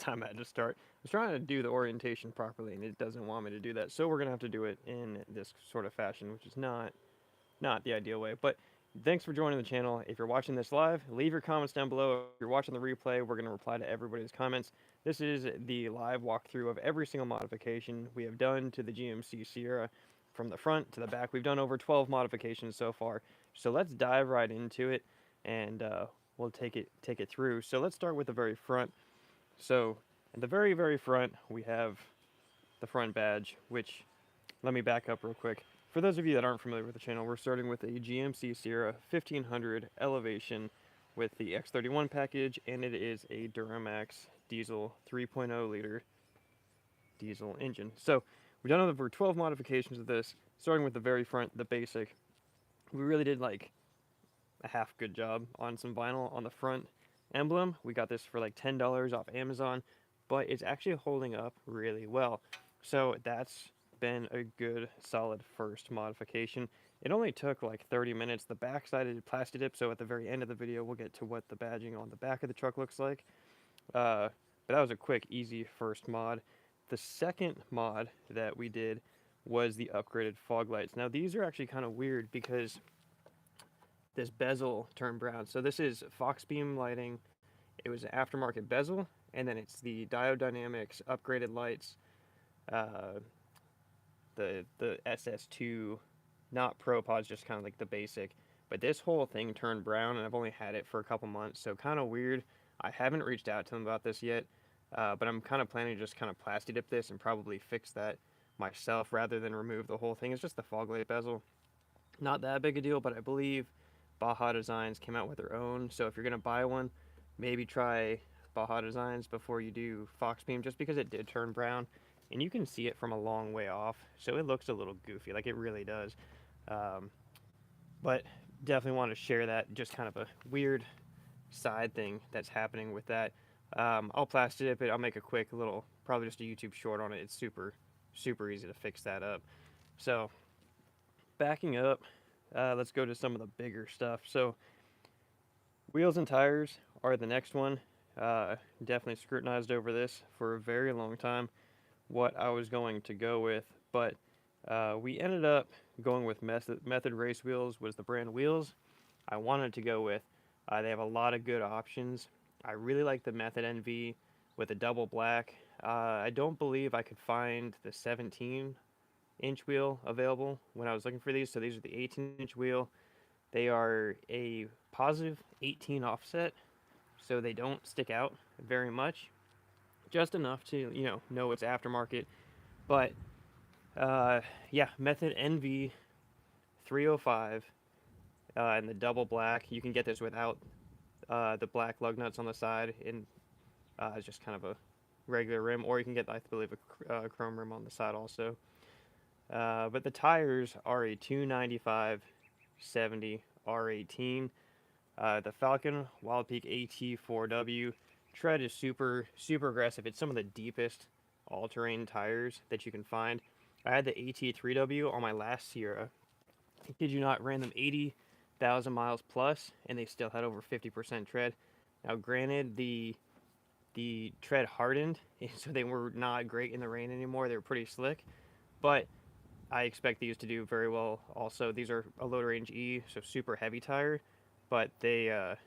time I had to start. I was trying to do the orientation properly, and it doesn't want me to do that. So we're gonna have to do it in this sort of fashion, which is not the ideal way. But thanks for joining the channel. If you're watching this live, leave your comments down below. If you're watching the replay, we're gonna reply to everybody's comments. This is the live walkthrough of every single modification we have done to the GMC Sierra, from the front to the back. We've done over 12 modifications so far. So let's dive right into it, and we'll take it through. So let's start with the very front. So at the very front, we have the front badge, which, let me back up real quick. For those of you that aren't familiar with the channel, we're starting with a GMC Sierra 1500 elevation with the X31 package, and it is a Duramax diesel 3.0 liter diesel engine. So we've done over 12 modifications of this, starting with the very front, the basic. We really did like a half good job on some vinyl on the front emblem. We got this for like $10 off Amazon, but it's actually holding up really well. So that's been a good solid first modification. It only took like 30 minutes. The backside is plastic dip, so at the very end of the video we'll get to what the badging on the back of the truck looks like. But that was a quick, easy first mod. The second mod that we did was the upgraded fog lights. Now these are actually kind of weird because this bezel turned brown. So this is Fox beam lighting. It was an aftermarket bezel, and then it's the Diode Dynamics upgraded lights, uh, the SS2, not Pro Pods, just kind of like the basic. But this whole thing turned brown, and I've only had it for a couple months, so kind of weird. I haven't reached out to them about this yet, but I'm kind of planning to just kind of plasti dip this and probably fix that myself rather than remove the whole thing. It's just the fog light bezel. Not that big a deal, but I believe Baja Designs came out with their own. So if you're going to buy one, maybe try Baja Designs before you do Fox Beam, just because it did turn brown. And you can see it from a long way off, so it looks a little goofy, like it really does. But definitely want to share that, just kind of a weird side thing that's happening with that. I'll plasti dip it. I'll make a quick little, probably just a YouTube short on it. It's super easy to fix that up. So backing up, let's go to some of the bigger stuff. So wheels and tires are the next one. Definitely scrutinized over this for a very long time, what I was going to go with, but we ended up going with Method Race Wheels was the brand wheels I wanted to go with. They have a lot of good options. I really like the Method NV with the double black. I don't believe I could find the 17-inch wheel available when I was looking for these, so these are the 18-inch wheel. They are a positive 18 offset, so they don't stick out very much, just enough to know it's aftermarket. But yeah, Method NV 305 and the double black. You can get this without the black lug nuts on the side, and it's just kind of a regular rim, or you can get, I believe, a chrome rim on the side also. But the tires are a 295/70 R18. The Falcon Wild Peak AT4W tread is super aggressive. It's some of the deepest all-terrain tires that you can find. I had the AT3W on my last Sierra. I kid you not, ran them 80,000 miles plus, and they still had over 50% tread. Now, granted, the tread hardened, so they were not great in the rain anymore. They were pretty slick, but I expect these to do very well also. These are a low range E, so super heavy tire, but they've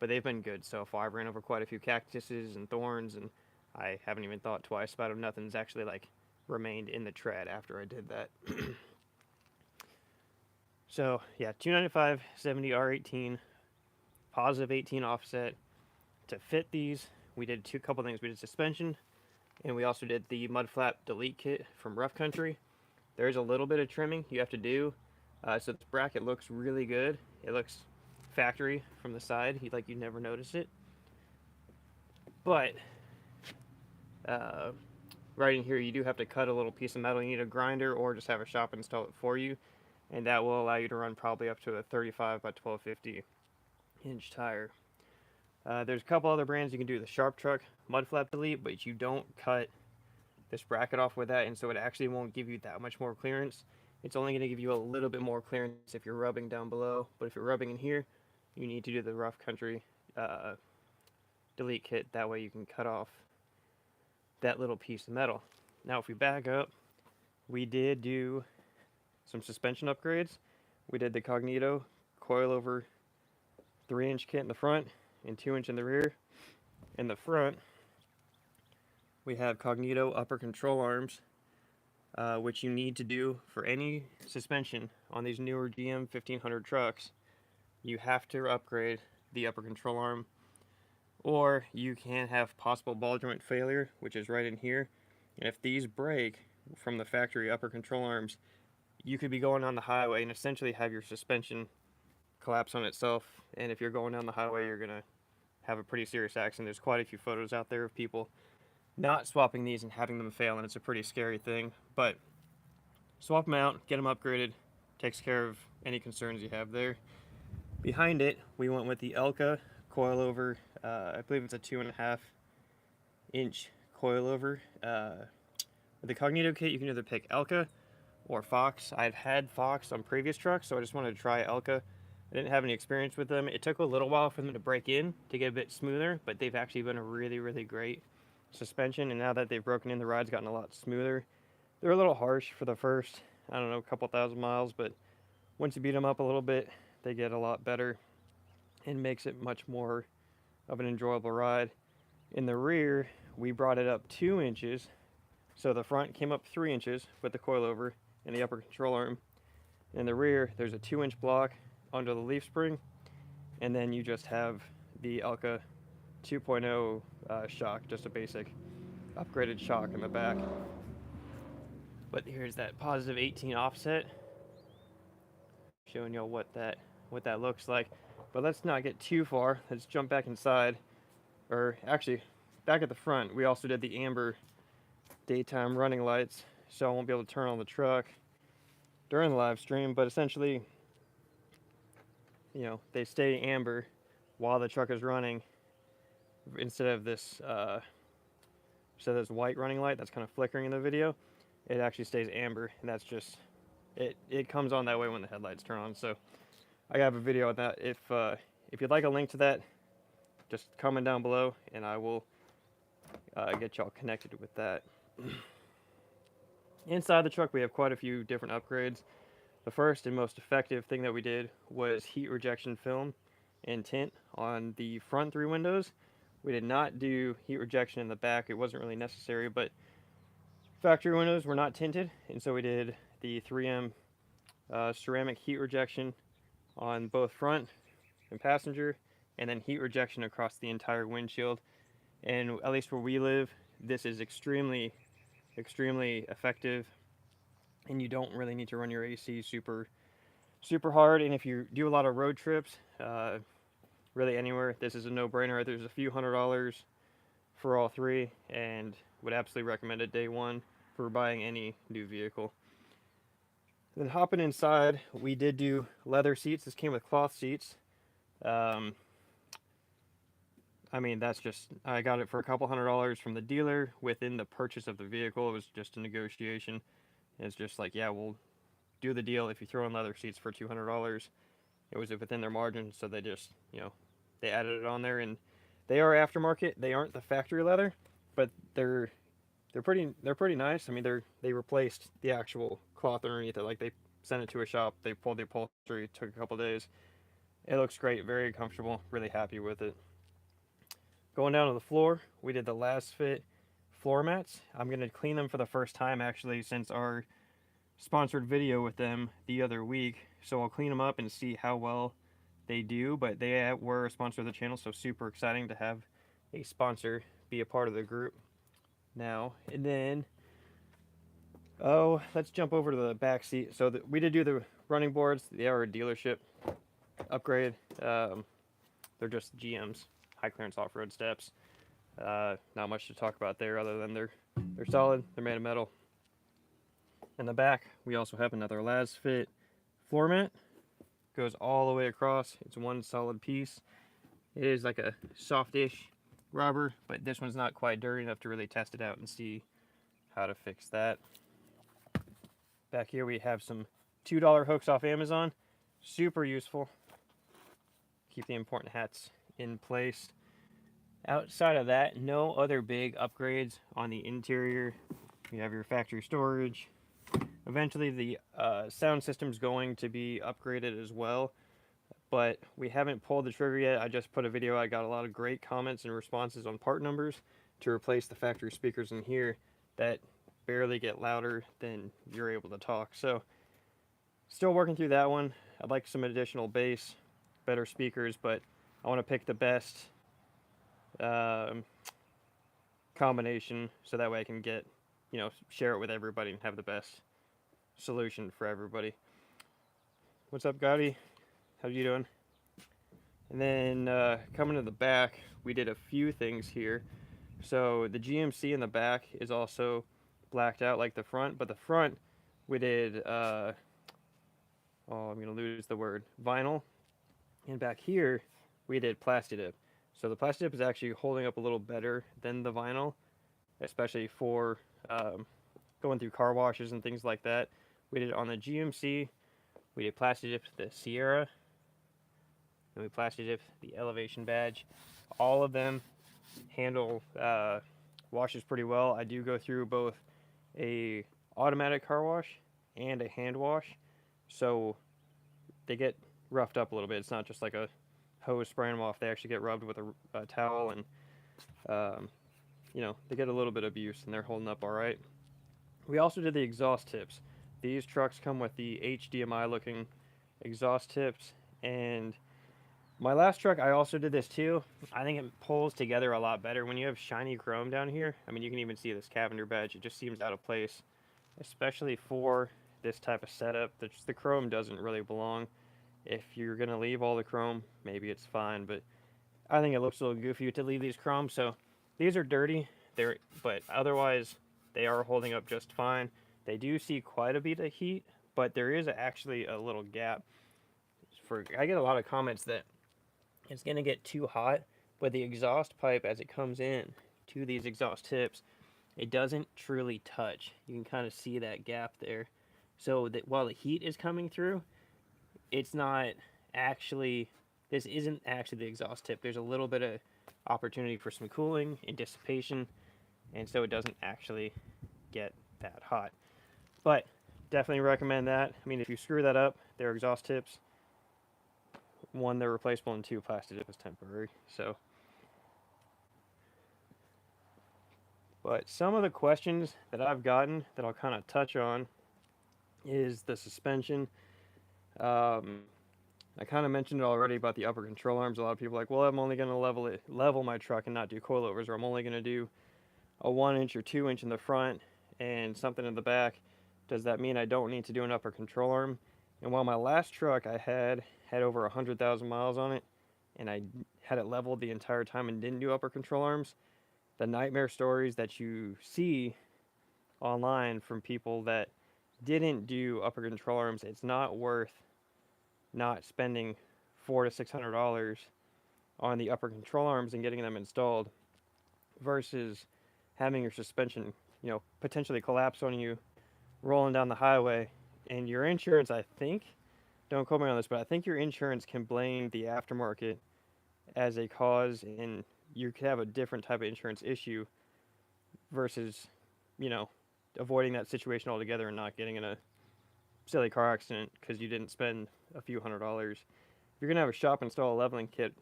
been good so far. I've ran over quite a few cactuses and thorns, and I haven't even thought twice about them. Nothing's actually like remained in the tread after I did that. So yeah, 295/70 R18, positive 18 offset. To fit these, we did couple things. We did suspension, and we also did the mud flap delete kit from Rough Country. There's a little bit of trimming you have to do, so this bracket looks really good. It looks factory from the side, like you never notice it. But right in here, you do have to cut a little piece of metal. You need a grinder, or just have a shop install it for you, and that will allow you to run probably up to a 35 by 1250 inch tire. There's a couple other brands you can do the Sharp Truck mud flap delete, but you don't cut this bracket off with that, and so it actually won't give you that much more clearance. It's only going to give you a little bit more clearance if you're rubbing down below, but if you're rubbing in here, you need to do the Rough Country delete kit. That way you can cut off that little piece of metal. Now if we back up, we did do some suspension upgrades. We did the Cognito coilover 3-inch kit in the front and 2-inch in the rear. In the front, we have Cognito upper control arms, which you need to do for any suspension on these newer GM 1500 trucks. You have to upgrade the upper control arm, or you can have possible ball joint failure, which is right in here. And if these break from the factory upper control arms, you could be going on the highway and essentially have your suspension collapse on itself. And if you're going down the highway, you're gonna have a pretty serious accident. There's quite a few photos out there of people not swapping these and having them fail, and it's a pretty scary thing. But swap them out, get them upgraded, takes care of any concerns you have there. Behind it, we went with the Elka coilover. I believe it's a 2.5-inch coilover. With the Cognito kit, you can either pick Elka or Fox. I've had Fox on previous trucks, so I just wanted to try Elka. I didn't have any experience with them. It took a little while for them to break in to get a bit smoother, but they've actually been a really, really great suspension, and now that they've broken in, the ride's gotten a lot smoother. They're a little harsh for the first, I don't know, couple thousand miles, but once you beat them up a little bit, they get a lot better and makes it much more of an enjoyable ride. In the rear, we brought it up 2 inches, so the front came up 3 inches with the coilover and the upper control arm. In the rear, there's a 2-inch block under the leaf spring, and then you just have the Elka 2.0 shock, just a basic upgraded shock in the back. But here's that positive 18 offset, showing y'all what that looks like. But let's not get too far. Let's jump back inside, or actually back at the front. We also did the amber daytime running lights, so I won't be able to turn on the truck during the live stream, but essentially, you know, they stay amber while the truck is running instead of this white running light that's kind of flickering in the video. It actually stays amber, and that's just it comes on that way when the headlights turn on. So I have a video on that. If you'd like a link to that, just comment down below and I will get y'all connected with that. Inside the truck, we have quite a few different upgrades. The first and most effective thing that we did was heat rejection film and tint on the front 3 windows. We did not do heat rejection in the back. It wasn't really necessary, but factory windows were not tinted, and so we did the 3M ceramic heat rejection on both front and passenger, and then heat rejection across the entire windshield. And at least where we live, this is extremely effective, and you don't really need to run your AC super hard. And if you do a lot of road trips, really anywhere, this is a no-brainer. There's a few $100s for all 3, and would absolutely recommend it day one for buying any new vehicle. Then hopping inside, we did do leather seats. This came with cloth seats. I mean, that's just, I got it for a couple $100s from the dealer within the purchase of the vehicle. It was just a negotiation. It's just like, yeah, we'll do the deal if you throw in leather seats for $200. It was within their margin, so they just, you know, they added it on there, and they are aftermarket. They aren't the factory leather, but they're pretty nice. I mean, they replaced the actual cloth underneath it. Like, they sent it to a shop, they pulled the upholstery, it took a couple days. It looks great, very comfortable, really happy with it. Going down to the floor, we did the last fit floor mats. I'm going to clean them for the first time actually since our sponsored video with them the other week. So I'll clean them up and see how well they do, but they were a sponsor of the channel, so super exciting to have a sponsor be a part of the group now. And then, oh, let's jump over to the back seat. So we did do the running boards. They are a dealership upgrade. They're just GM's high clearance off-road steps. Not much to talk about there other than they're solid. They're made of metal. In the back, we also have another last fit floor mat. Goes all the way across. It's one solid piece. It is like a softish rubber, but this one's not quite dirty enough to really test it out and see how to fix that. Back here we have some $2 hooks off Amazon. Super useful. Keep the important hats in place. Outside of that, no other big upgrades on the interior. You have your factory storage. Eventually, the sound system's going to be upgraded as well, but we haven't pulled the trigger yet. I just put a video. I got a lot of great comments and responses on part numbers to replace the factory speakers in here that barely get louder than you're able to talk. So, still working through that one. I'd like some additional bass, better speakers, but I want to pick the best um, combination so that way I can get, share it with everybody and have the best solution for everybody. What's up, Gotti? How you doing? And then coming to the back, we did a few things here. So the GMC in the back is also blacked out like the front, but the front we did, I'm going to lose the word, vinyl. And back here, we did Plastidip. So the Plastidip is actually holding up a little better than the vinyl, especially for going through car washes and things like that. We did it on the GMC, we did Plastidip the Sierra, and we Plastidip the Elevation badge. All of them handle washes pretty well. I do go through both a automatic car wash and a hand wash, so they get roughed up a little bit. It's not just like a hose spraying them off. They actually get rubbed with a towel, and they get a little bit of abuse, and they're holding up all right. We also did the exhaust tips. These trucks come with the HDMI looking exhaust tips, and my last truck I also did this too. I think it pulls together a lot better when you have shiny chrome down here. I mean, you can even see this Cavender badge. It just seems out of place, especially for this type of setup. The chrome doesn't really belong. If you're gonna leave all the chrome, maybe it's fine, but I think it looks a little goofy to leave these chrome. So these are dirty, but otherwise they are holding up just fine. They do see quite a bit of heat, but there is actually a little gap. I get a lot of comments that it's gonna get too hot, but the exhaust pipe as it comes in to these exhaust tips, it doesn't truly touch. You can kind of see that gap there. So that while the heat is coming through, it's not actually, this isn't actually the exhaust tip. There's a little bit of opportunity for some cooling and dissipation, and so it doesn't actually get that hot. But definitely recommend that. I mean, if you screw that up, they're exhaust tips. One, they're replaceable, and two, Plastidip is temporary. So, but some of the questions that I've gotten that I'll kind of touch on is the suspension. I kind of mentioned it already about the upper control arms. A lot of people are like, well, I'm only going to level my truck and not do coilovers, or I'm only going to do a 1-inch or 2-inch in the front and something in the back. Does that mean I don't need to do an upper control arm? And while my last truck I had over 100,000 miles on it, and I had it leveled the entire time and didn't do upper control arms, the nightmare stories that you see online from people that didn't do upper control arms, it's not worth not spending $400 to $600 on the upper control arms and getting them installed versus having your suspension, potentially collapse on you rolling down the highway. And your insurance, I think, don't quote me on this, but I think your insurance can blame the aftermarket as a cause, and you could have a different type of insurance issue versus, avoiding that situation altogether and not getting in a silly car accident because you didn't spend a few $100s. If you're going to have a shop install a leveling kit,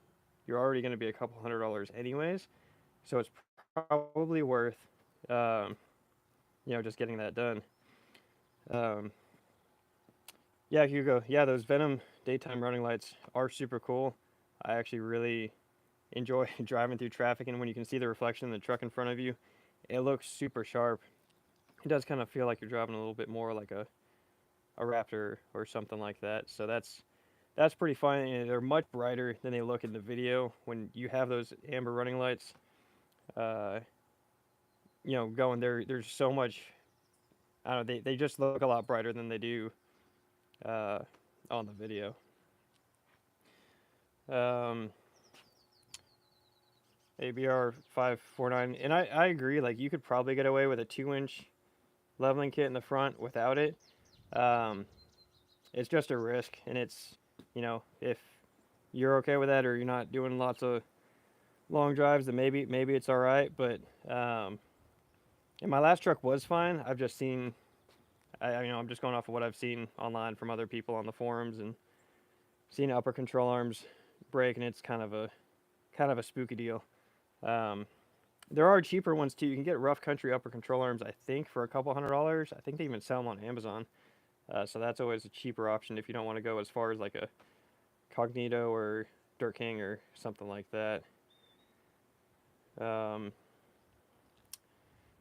you're already going to be a couple $100s anyways, so it's probably worth, just getting that done. Yeah, Hugo. Yeah, those Venom daytime running lights are super cool. I actually really enjoy driving through traffic, and when you can see the reflection in the truck in front of you, it looks super sharp. It does kind of feel like you're driving a little bit more like a Raptor or something like that. So that's pretty fun, and they're much brighter than they look in the video when you have those amber running lights. Going there. There's so much. I don't know. They just look a lot brighter than they do on the video. ABR 549, and I agree. Like, you could probably get away with a 2-inch leveling kit in the front without it. It's just a risk, and it's, if you're okay with that, or you're not doing lots of long drives, then maybe it's all right. But and my last truck was fine. I've just seen, I'm just going off of what I've seen online from other people on the forums and seen upper control arms break, and it's kind of a spooky deal. Um, there are cheaper ones too. You can get rough country upper control arms, I think, for a couple $100. I think they even sell them on Amazon. So that's always a cheaper option if you don't want to go as far as like a Cognito or Dirt King or something like that. Um,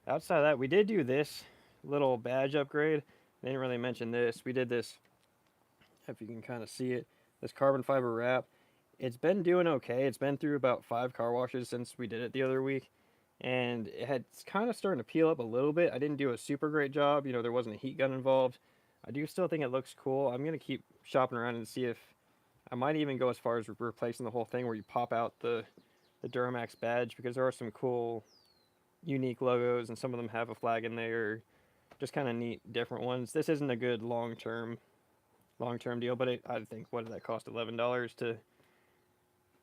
Outside of that, we did do this little badge upgrade. I didn't really mention this. We did this, if you can kind of see it, this carbon fiber wrap. It's been doing okay. It's been through about 5 car washes since we did it the other week. And it's kind of starting to peel up a little bit. I didn't do a super great job. There wasn't a heat gun involved. I do still think it looks cool. I'm going to keep shopping around and see if I might even go as far as replacing the whole thing where you pop out the Duramax badge, because there are some cool, unique logos, and some of them have a flag in there, just kind of neat, different ones. This isn't a good long-term deal, but I think, what did that cost? $11 to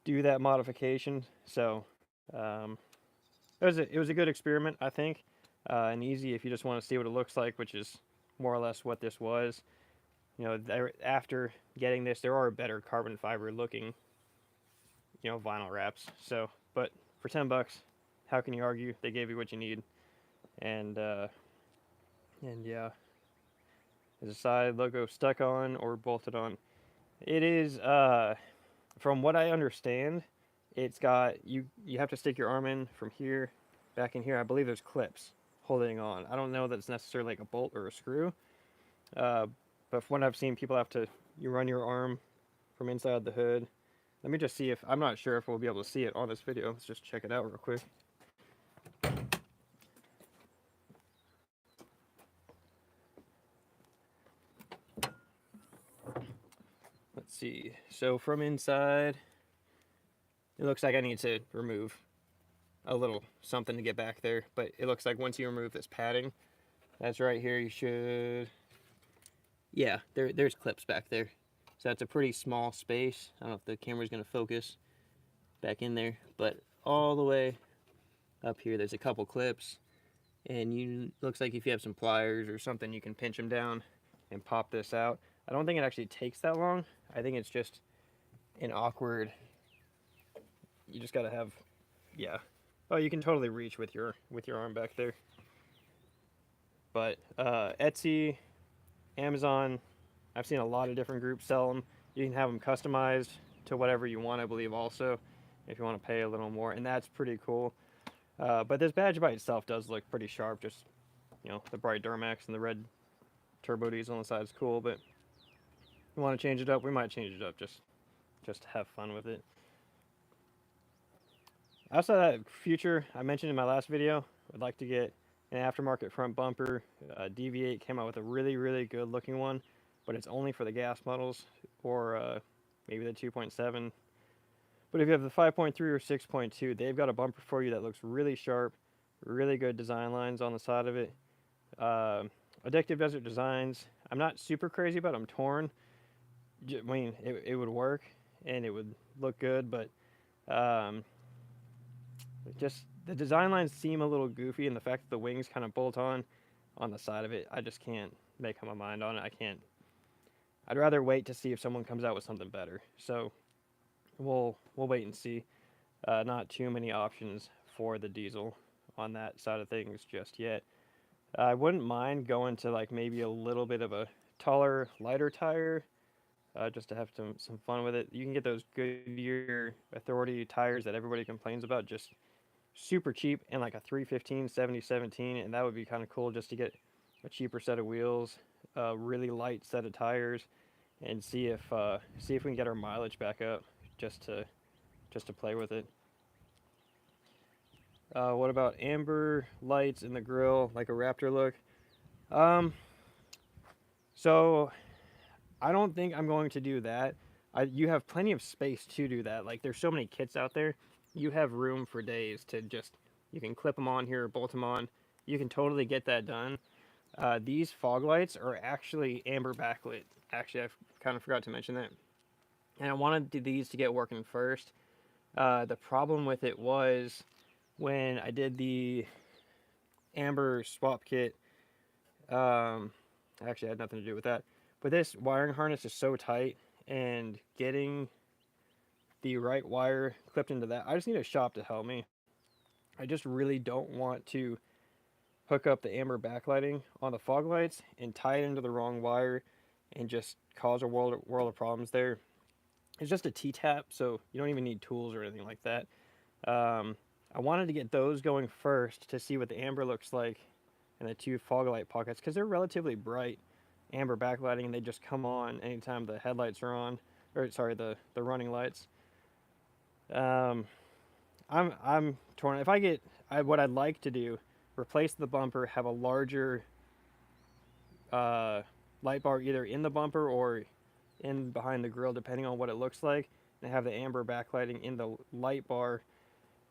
do that modification. So it was a good experiment, I think, and easy if you just want to see what it looks like, which is more or less what this was. After getting this, there are better carbon fiber looking, vinyl wraps. So, but for $10, how can you argue? They gave you what you need, and yeah, is a side logo stuck on or bolted on? It is, from what I understand, it's got, you have to stick your arm in from here, back in here. I believe there's clips holding on. I don't know that it's necessarily like a bolt or a screw, but from what I've seen, people you run your arm from inside the hood. Let me just see if, I'm not sure if we'll be able to see it on this video. Let's just check it out real quick. Let's see. So from inside, it looks like I need to remove a little something to get back there, but it looks like once you remove this padding, that's right here, you should, yeah, there's clips back there. So that's a pretty small space. I don't know if the camera's going to focus back in there, but all the way up here, there's a couple clips, and looks like if you have some pliers or something, you can pinch them down and pop this out. I don't think it actually takes that long. I think it's just an awkward, you just got to have, yeah. Oh, you can totally reach with your arm back there. But Etsy, Amazon, I've seen a lot of different groups sell them. You can have them customized to whatever you want, I believe, also, if you want to pay a little more, and that's pretty cool. But this badge by itself does look pretty sharp. Just, the bright Duramax and the red turbo diesel on the side is cool, but if you want to change it up, we might change it up just to have fun with it. Outside of that future, I mentioned in my last video, I'd like to get an aftermarket front bumper. DV8 came out with a really, really good looking one, but it's only for the gas models, or maybe the 2.7. But if you have the 5.3 or 6.2, they've got a bumper for you that looks really sharp, really good design lines on the side of it. Addictive Desert Designs, I'm not super crazy about. I'm torn. I mean, it would work and it would look good, but just the design lines seem a little goofy, and the fact that the wings kind of bolt on the side of it, I just can't make up my mind on it. I'd rather wait to see if someone comes out with something better. So we'll wait and see. Not too many options for the diesel on that side of things just yet. I wouldn't mind going to like maybe a little bit of a taller, lighter tire, just to have some fun with it. You can get those Goodyear Authority tires that everybody complains about, just super cheap, and like a 315 7017, and that would be kind of cool, just to get a cheaper set of wheels, a really light set of tires, and see if we can get our mileage back up, just to play with it. What about amber lights in the grill, like a Raptor look? So I don't think I'm going to do that. You have plenty of space to do that. Like, there's so many kits out there. You have room for days to just, you can clip them on here, bolt them on. You can totally get that done. These fog lights are actually amber backlit. Actually, I kind of forgot to mention that. And I wanted these to get working first. The problem with it was when I did the amber swap kit. Actually, had nothing to do with that. But this wiring harness is so tight, and getting the right wire clipped into that, I just need a shop to help me. I just really don't want to hook up the amber backlighting on the fog lights and tie it into the wrong wire and just cause a world of problems there. It's just a T-tap, so you don't even need tools or anything like that. I wanted to get those going first to see what the amber looks like and the two fog light pockets, because they're relatively bright amber backlighting, and they just come on anytime the headlights are on, or sorry, the running lights. Um, I'm torn. If I get, what I'd like to do, replace the bumper, have a larger uh, light bar either in the bumper or in behind the grill, depending on what it looks like, and have the amber backlighting in the light bar,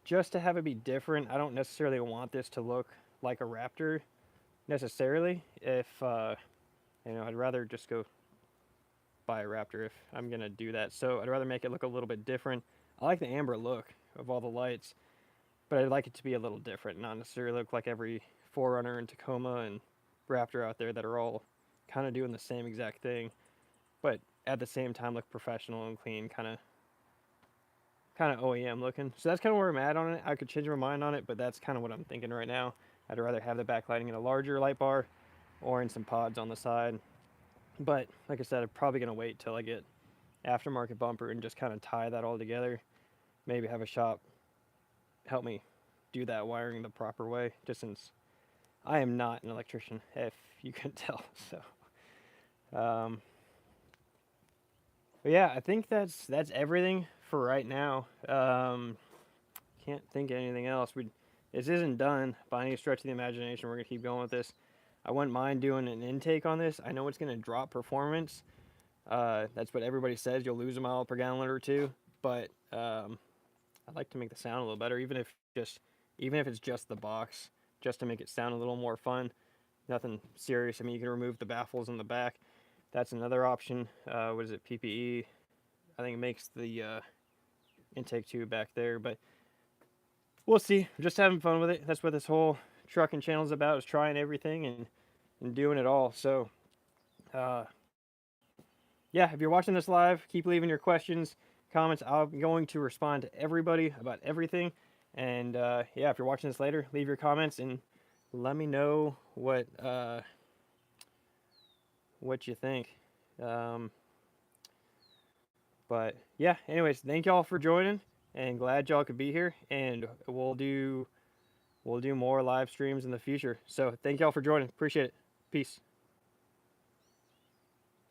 just to have it be different. I don't necessarily want this to look like a Raptor necessarily. If I'd rather just go buy a Raptor if I'm gonna do that. So I'd rather make it look a little bit different. I like the amber look of all the lights, but I'd like it to be a little different, not necessarily look like every 4Runner and Tacoma and Raptor out there that are all kind of doing the same exact thing, but at the same time look professional and clean, kind of OEM looking. So that's kind of where I'm at on it. I could change my mind on it, but that's kind of what I'm thinking right now. I'd rather have the backlighting in a larger light bar or in some pods on the side. But like I said, I'm probably going to wait till I get aftermarket bumper and just kind of tie that all together. Maybe have a shop help me do that wiring the proper way, just since I am not an electrician, if you can tell. So, but yeah, I think that's everything for right now. Can't think of anything else. This isn't done by any stretch of the imagination. We're gonna keep going with this. I wouldn't mind doing an intake on this. I know it's gonna drop performance. That's what everybody says. You'll lose a mile per gallon or two, but I'd like to make the sound a little better, even if it's just the box, just to make it sound a little more fun. Nothing serious. I mean, you can remove the baffles in the back. That's another option. What is it? PPE. I think it makes the intake tube back there, but we'll see. I'm just having fun with it. That's what this whole trucking channel is about, is trying everything and doing it all. So, yeah, if you're watching this live, keep leaving your questions, comments. I'm going to respond to everybody about everything. And yeah, if you're watching this later, leave your comments and let me know what you think. But yeah, anyways, thank y'all for joining, and glad y'all could be here. And we'll do more live streams in the future. So thank y'all for joining. Appreciate it. Peace.